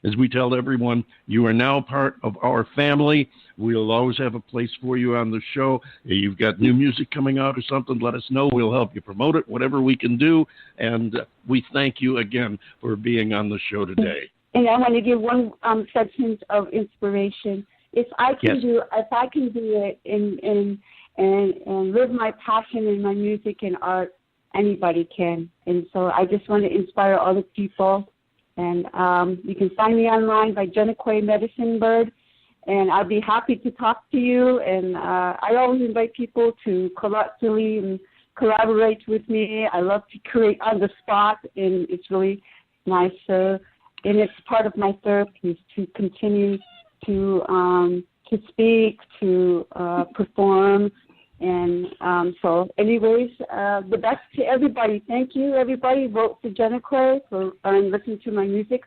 as we tell everyone, you are now part of our family. We'll always have a place for you on the show. If you've got new music coming out or something, let us know. We'll help you promote it, whatever we can do. And we thank you again for being on the show today. And I want to give one sentence of inspiration. If I can do it and live my passion in my music and art, anybody can. And so I just want to inspire other people. And you can find me online by Jiiniikwe Medicine Bird. And I'll be happy to talk to you. And I always invite people to collectively and collaborate with me. I love to create on the spot, and it's really nice. And it's part of my therapy to continue to speak, to perform. And so anyways, the best to everybody. Thank you, everybody. Vote for Jiiniikwe and listen to my music.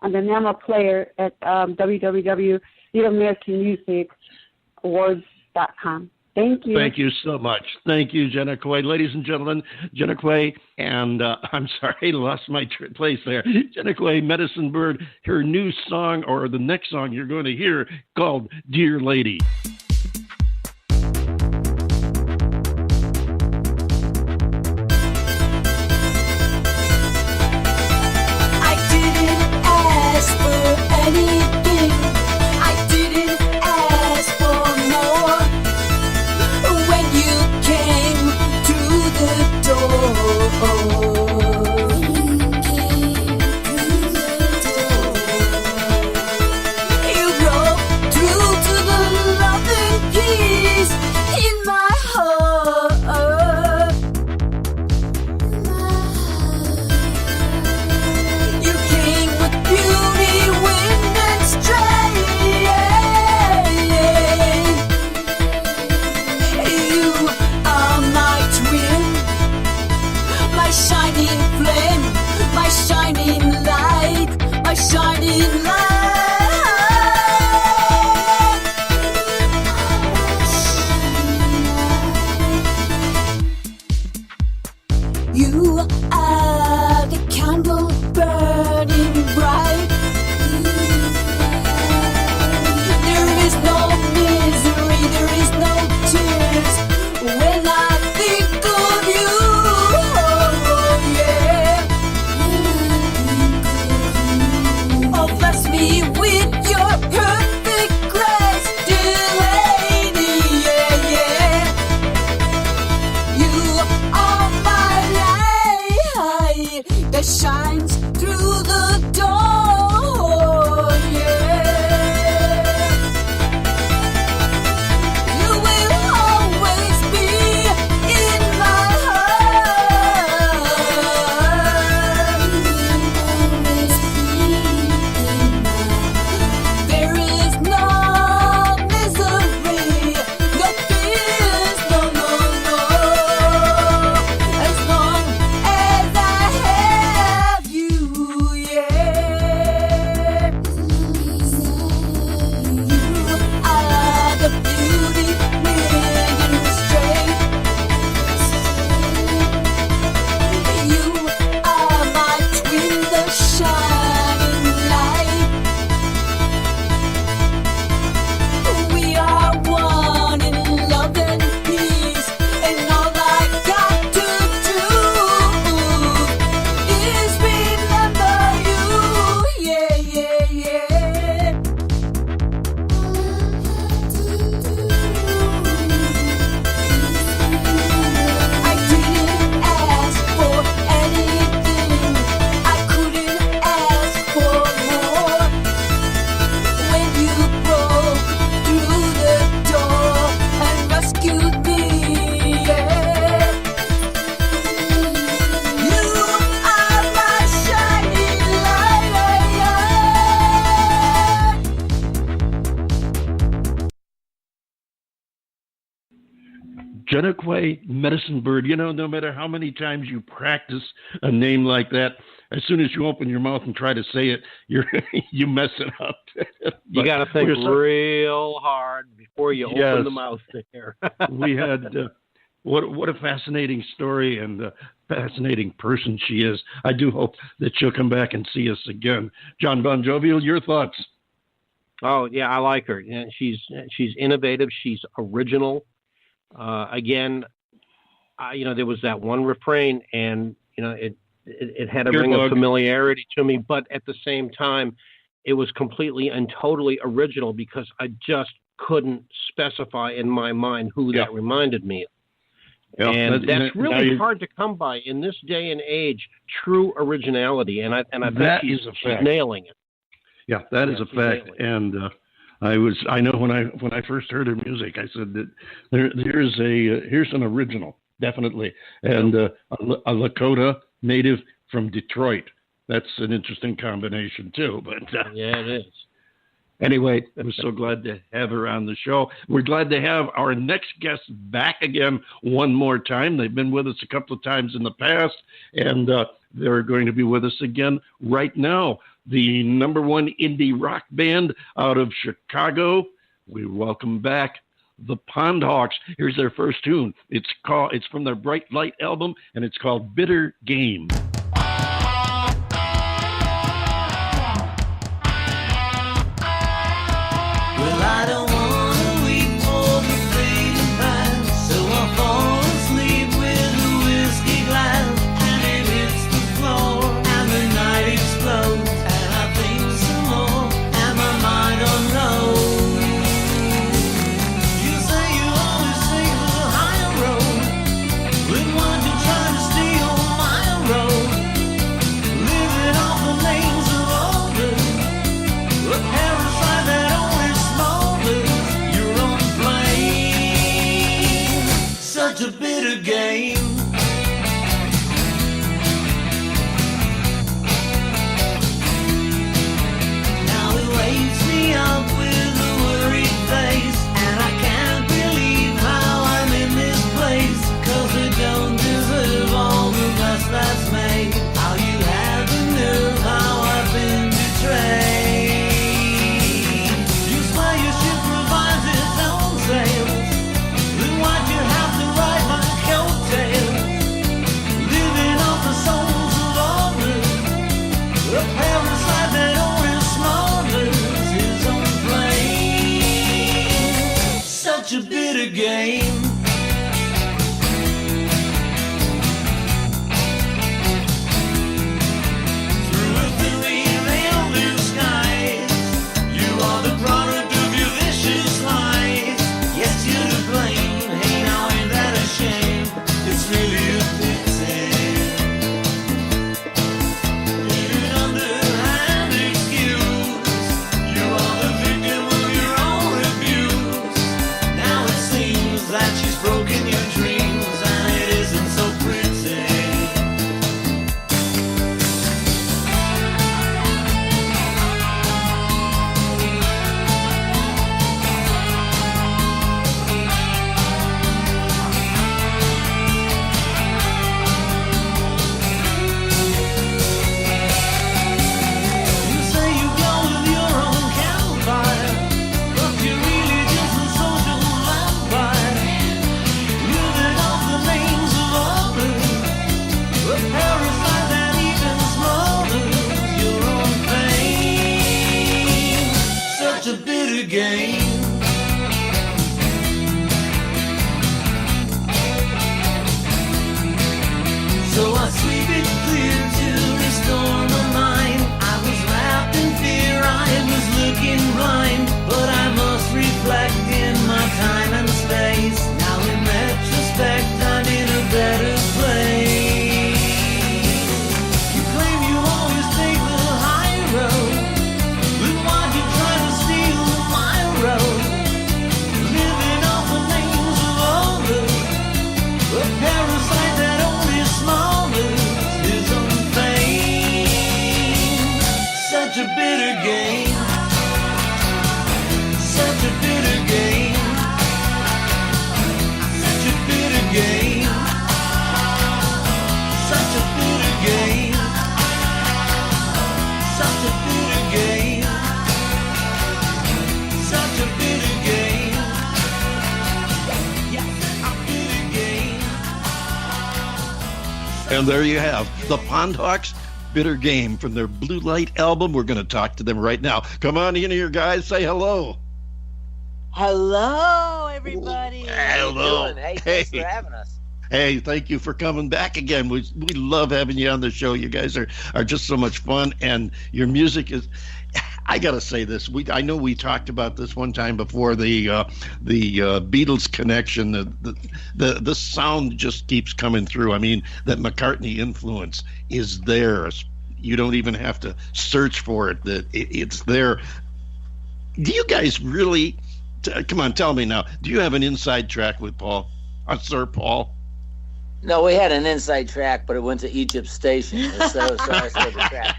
I'm the NAMA player at www.TheAmericanMusicAwards.com. Thank you. Thank you so much. Thank you, Jiiniikwe. Ladies and gentlemen, Jiiniikwe, and I'm sorry, lost my place there. Jiiniikwe Medicine Bird, her new song, or the next song you're going to hear, called Dear Lady. Jiiniikwe Medicine Bird. You know, no matter how many times you practice a name like that, as soon as you open your mouth and try to say it, you mess it up. You got to think real hard before you open the mouth there. what a fascinating story and a fascinating person she is. I do hope that she'll come back and see us again. John Bon Jovial, your thoughts? Oh yeah, I like her. And she's innovative. She's original. Again, there was that one refrain, and it had a ring of familiarity to me, but at the same time, it was completely and totally original because I just couldn't specify in my mind who that reminded me of. Yeah, and that's really hard to come by in this day and age. True originality, and I bet she's nailing it. Yeah, that is a fact. And I know when I first heard her music, I said that here's an original, definitely, and a Lakota native from Detroit. That's an interesting combination too. But yeah, it is. Anyway, I'm so glad to have her on the show. We're glad to have our next guest back again one more time. They've been with us a couple of times in the past, and they're going to be with us again right now. The #1 indie rock band out of Chicago. We welcome back the Pond Hawks. Here's their first tune. It's from their Bright Light album, and it's called Bitter Game. Well, I don't want to weep for the fading past, so I fall asleep with a whiskey glass, and it hits the floor, and the night explodes, and I think some more, and my mind unloads. You say you always take the higher road, but why'd you try to stay on my road? Living off the names of others, a parasite that only smolders. You're on flame, such a bitter game. Now it wakes me up with a worried face, and I can't believe how I'm in this place, 'cause it don't deserve all the mess that's made. How you have the nerve, how I've been betrayed. You swear your ship provides its own sails, then why'd you have to ride my coattails? Living off the souls of others, a parasite that only smolders his own flame. Such a bitter game. Through a thinly veiled blue skies, you are the product of your vicious lies. Yes, you're to blame. Hey, now ain't that a shame? It's really a pity. In an underhand excuse, you are the victim of your own abuse. Now it seems that she's broken your dreams, and it isn't so pretty. You say you go with your own campfire, but you're really just a social vampire. Living off the names of others, a parasite that even smolders your own pain. Such a bitter game. So I sweep it clear to restore my mind. I was wrapped in fear, I was looking blind, but I must reflect in my time and space. Now in retrospect, I'm in a better place. You claim you always take the high road, but why'd you try to steal my road? Living off the names of others, a parasite that only smolders his own fame. Such a bitter game. Such a bitter game. Such a bitter game. Such a bitter game. Such a bitter game. Such a bitter game. Yeah, a bitter game. And there you have the Pond Hawks, Bitter Game, from their Blue Light album. We're going to talk to them right now. Come on in here, guys. Say hello. Hello, everybody. Hello. Hey, thanks for having us. Hey, thank you for coming back again. We love having you on the show. You guys are just so much fun, and your music is. I gotta say this. I know we talked about this one time before, the Beatles connection. The sound just keeps coming through. I mean, that McCartney influence is there. You don't even have to search for it. It's there. Do you guys really? Come on, tell me now. Do you have an inside track with Paul, Sir Paul? No, we had an inside track, but it went to Egypt Station. So I said the track.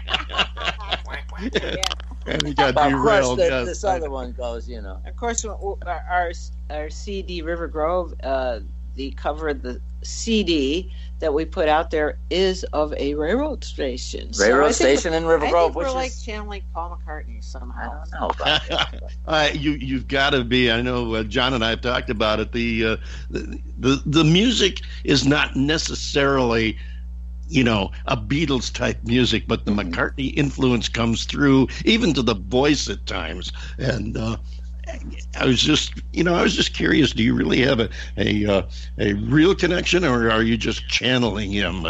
Yeah. And he got But of course, derailed. this other one goes, Of course, our CD River Grove, the cover of the CD that we put out there is of a railroad station. Railroad station in River Grove, we're which like is channeling Paul McCartney somehow. I don't know about that. You've got to be. I know John and I have talked about it. The music is not necessarily, a Beatles type music, but the McCartney influence comes through, even to the voice at times. And I was just curious. Do you really have a real connection, or are you just channeling him?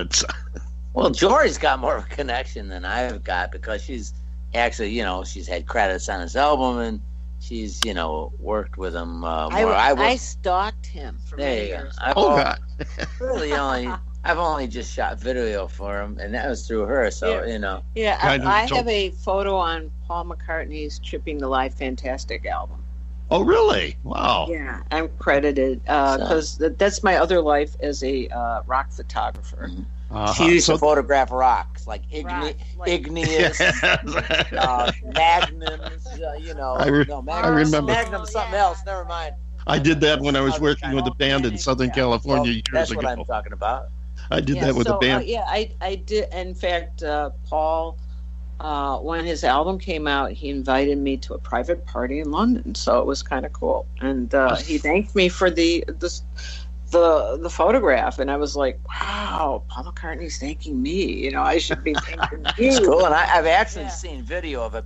Well, Jory's got more of a connection than I've got, because she's actually, she's had credits on his album, and she's, worked with him more. I stalked him for many years. I've only just shot video for him, and that was through her. So Yeah, I have a photo on Paul McCartney's "Tripping the Life" fantastic album. Oh, really? Wow. Yeah, I'm credited because that's my other life as a rock photographer. Mm-hmm. She used to photograph rocks like igneous, magnums. I remember. Magnum's something else. Never mind. I did that when I was working with a band in Southern California years that's ago. That's what I'm talking about. I did that with a band. I did. In fact, Paul, when his album came out, he invited me to a private party in London, so it was kind of cool. And he thanked me for the photograph, and I was like, "Wow, Paul McCartney's thanking me. I should be thanking you." It's cool, and I've actually seen video of it.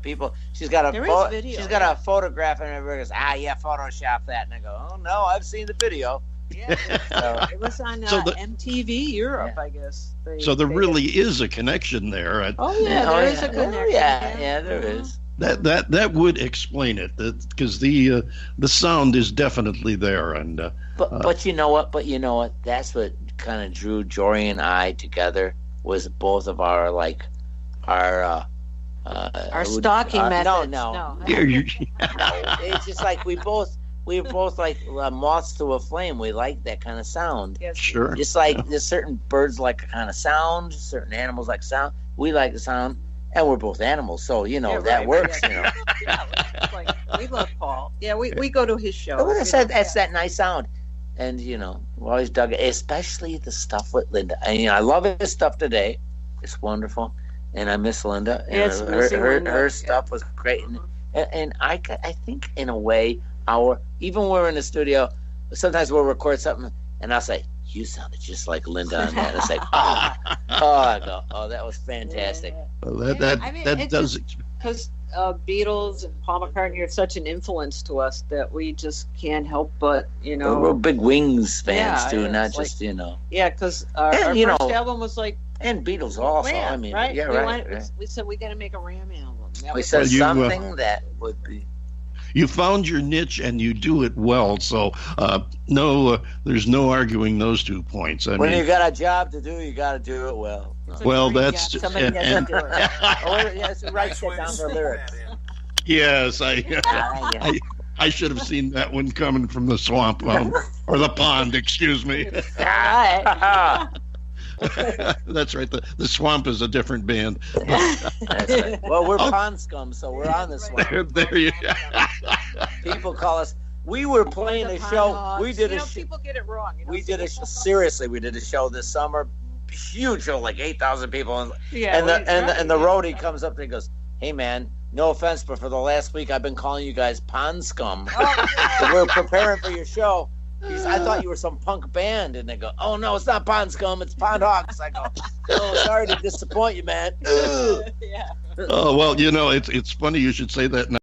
She's got a photograph, and everybody goes, Photoshop that, and I go, "Oh no, I've seen the video." Yeah, it was on MTV Europe, I guess. There really is a connection there. There is a connection. Yeah, there is. That would explain it, because the sound is definitely there, and but you know what? That's what kind of drew Jory and I together, was both of our stalking methods. No. It's just like we were both like moths to a flame. We like that kind of sound. Yes, sure. Just like there's certain birds like a kind of sound, certain animals like sound. We like the sound, and we're both animals, so that works. We love Paul. Yeah, we go to his show. That's that nice sound, and we always dug it, especially the stuff with Linda. And I love his stuff today. It's wonderful, and I miss Linda. And her stuff was great, and I think in a way. Even when we're in the studio, sometimes we'll record something, and I'll say, "You sounded just like Linda on that." It's like, I go, that was fantastic. Well, that does, because Beatles and Paul McCartney are such an influence to us that we just can't help but we're big Wings fans too, not just Yeah, because our first album was like, and Beatles also. Ram, I mean, right? Yeah, right. We said we got to make a Ram album. We said something that would be. You found your niche, and you do it well. So, there's no arguing those 2 points. When you got a job to do, you got to do it well. Well, that's just. Somebody has to do it. Write that down for lyrics. Yes, I should have seen that one coming from the swamp or the pond. Excuse me. That's right. The swamp is a different band. That's right. Well, we're Pond Scum, so we're on the swamp. There you go. People call us. We were playing a show. We did people get it wrong. We did a seriously. We did a show this summer. Huge show, like 8,000 people. And the roadie comes up and he goes, "Hey man, no offense, but for the last week I've been calling you guys Pond Scum. So we're preparing for your show." I thought you were some punk band. And they go, oh, no, it's not Pond Scum. It's Pond Hawks. I go, oh, sorry to disappoint you, man. Yeah. Oh, well, it's funny you should say that now.